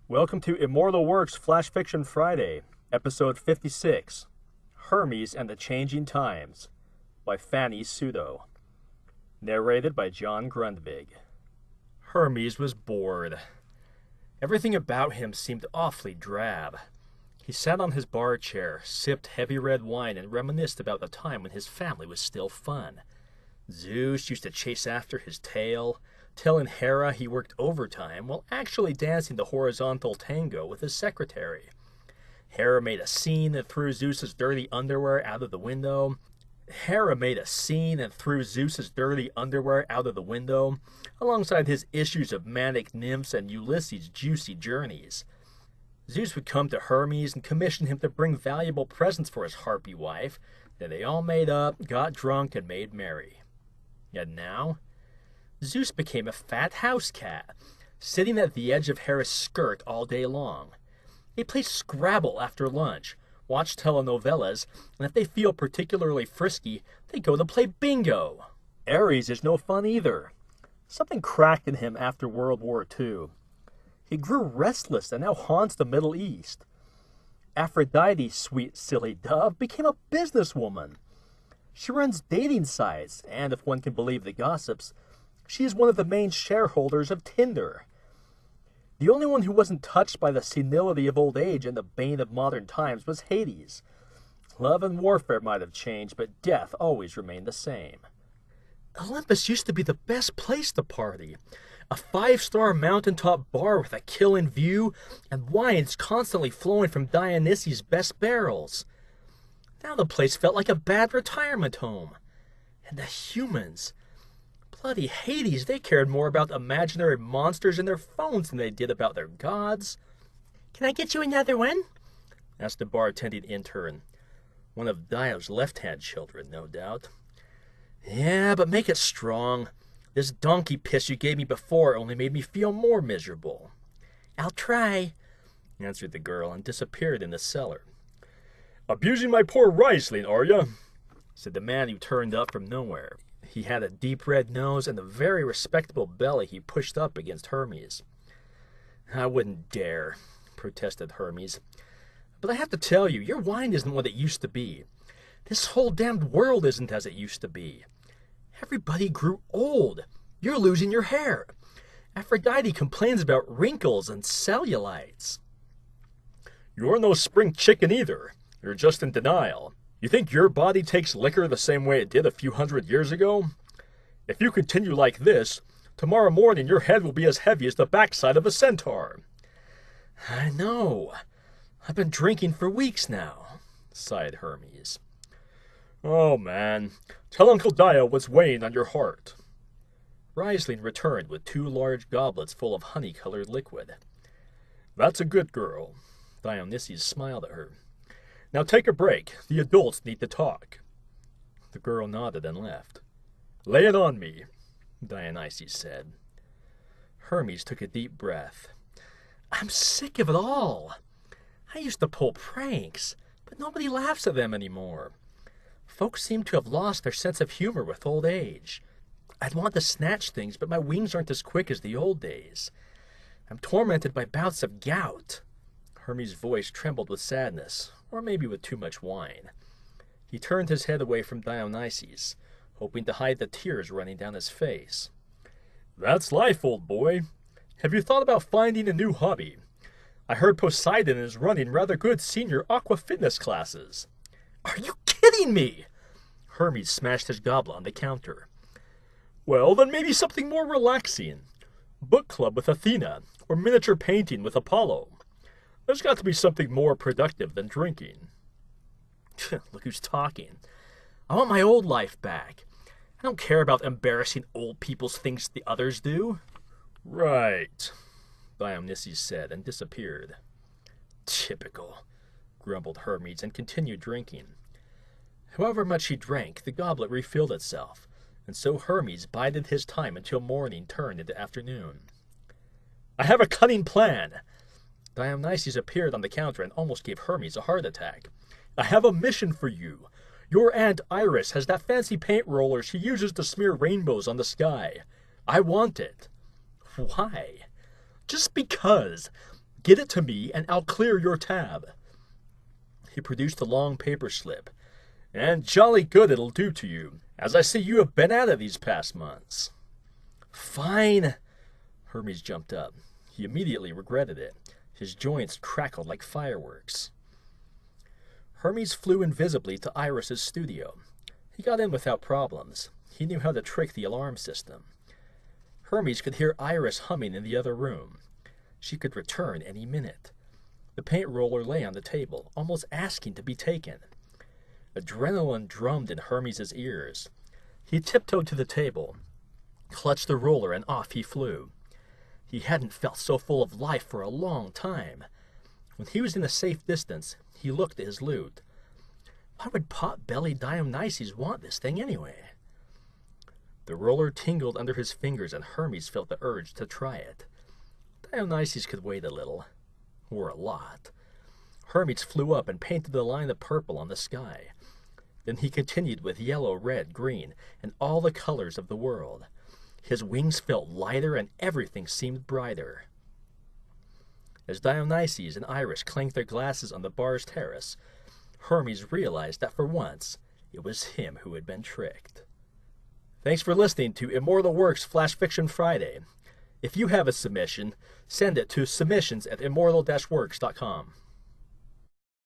Welcome to Immortal Works Flash Fiction Friday, episode 56, Hermes and the Changing Times, by Fanni Sütő. Narrated by John Grundvig. Hermes was bored. Everything about him seemed awfully drab. He sat on his bar chair, sipped heavy red wine, and reminisced about the time when his family was still fun. Zeus used to chase after his tail, telling Hera he worked overtime while actually dancing the horizontal tango with his secretary. Hera made a scene and threw Zeus's dirty underwear out of the window. Alongside his issues of manic nymphs and Ulysses' juicy journeys. Zeus would come to Hermes and commission him to bring valuable presents for his harpy wife. Then they all made up, got drunk, and made merry. And now, Zeus became a fat house cat, sitting at the edge of Hera's skirt all day long. They play Scrabble after lunch, watch telenovelas, and if they feel particularly frisky, they go to play bingo. Ares is no fun either. Something cracked in him after World War II. He grew restless and now haunts the Middle East. Aphrodite, sweet silly dove, became a businesswoman. She runs dating sites, and if one can believe the gossips, she is one of the main shareholders of Tinder. The only one who wasn't touched by the senility of old age and the bane of modern times was Hades. Love and warfare might have changed, but death always remained the same. Olympus used to be the best place to party. A 5-star mountaintop bar with a killing view, and wines constantly flowing from Dionysus' best barrels. Now the place felt like a bad retirement home. And the humans. Bloody Hades, they cared more about imaginary monsters in their phones than they did about their gods. "Can I get you another one?" asked the bartending intern. One of Dio's left-hand children, no doubt. "Yeah, but make it strong. This donkey piss you gave me before only made me feel more miserable." "I'll try," answered the girl and disappeared in the cellar. "Abusing my poor Riesling, are ya?" said the man who turned up from nowhere. He had a deep red nose and a very respectable belly he pushed up against Hermes. "I wouldn't dare," protested Hermes. "But I have to tell you, your wine isn't what it used to be. This whole damned world isn't as it used to be. Everybody grew old. You're losing your hair. Aphrodite complains about wrinkles and cellulites." "You're no spring chicken either. You're just in denial. You think your body takes liquor the same way it did a few hundred years ago? If you continue like this, tomorrow morning your head will be as heavy as the backside of a centaur." "I know. I've been drinking for weeks now," sighed Hermes. "Oh, man. Tell Uncle Dio what's weighing on your heart." Riesling returned with 2 large goblets full of honey-colored liquid. "That's a good girl." Dionysus smiled at her. "Now take a break. The adults need to talk." The girl nodded and left. "Lay it on me," Dionysus said. Hermes took a deep breath. "I'm sick of it all. I used to pull pranks, but nobody laughs at them anymore. Folks seem to have lost their sense of humor with old age. I'd want to snatch things, but my wings aren't as quick as the old days. I'm tormented by bouts of gout." Hermes' voice trembled with sadness, or maybe with too much wine. He turned his head away from Dionysus, hoping to hide the tears running down his face. "That's life, old boy. Have you thought about finding a new hobby? I heard Poseidon is running rather good senior aqua fitness classes." "Are you kidding me?" Hermes smashed his goblet on the counter. "Well, then maybe something more relaxing. Book club with Athena, or miniature painting with Apollo. There's got to be something more productive than drinking." Look who's talking. I want my old life back. I don't care about embarrassing old people's things the others do. "Right," Dionysus said and disappeared. "Typical," grumbled Hermes and continued drinking. However much he drank, the goblet refilled itself, and so Hermes bided his time until morning turned into afternoon. "I have a cunning plan." Dionysus appeared on the counter and almost gave Hermes a heart attack. "I have a mission for you. Your Aunt Iris has that fancy paint roller she uses to smear rainbows on the sky. I want it." "Why?" "Just because. get it to me and I'll clear your tab. He produced a long paper slip. And jolly good it'll do to you, as I see you have been at it these past months. Fine. Hermes jumped up. He immediately regretted it. His joints crackled like fireworks. Hermes flew invisibly to Iris's studio. He got in without problems. He knew how to trick the alarm system. Hermes could hear Iris humming in the other room. She could return any minute. The paint roller lay on the table, almost asking to be taken. Adrenaline drummed in Hermes' ears. He tiptoed to the table, clutched the roller, and off he flew. He hadn't felt so full of life for a long time. When he was in a safe distance, he looked at his loot. Why would pot-bellied Dionysus want this thing anyway? The roller tingled under his fingers, and Hermes felt the urge to try it. Dionysus could wait a little, or a lot. Hermes flew up and painted a line of purple on the sky. Then he continued with yellow, red, green, and all the colors of the world. His wings felt lighter and everything seemed brighter. As Dionysus and Iris clanked their glasses on the bar's terrace, Hermes realized that for once, it was him who had been tricked. Thanks for listening to Immortal Works Flash Fiction Friday. If you have a submission, send it to submissions@immortal-works.com.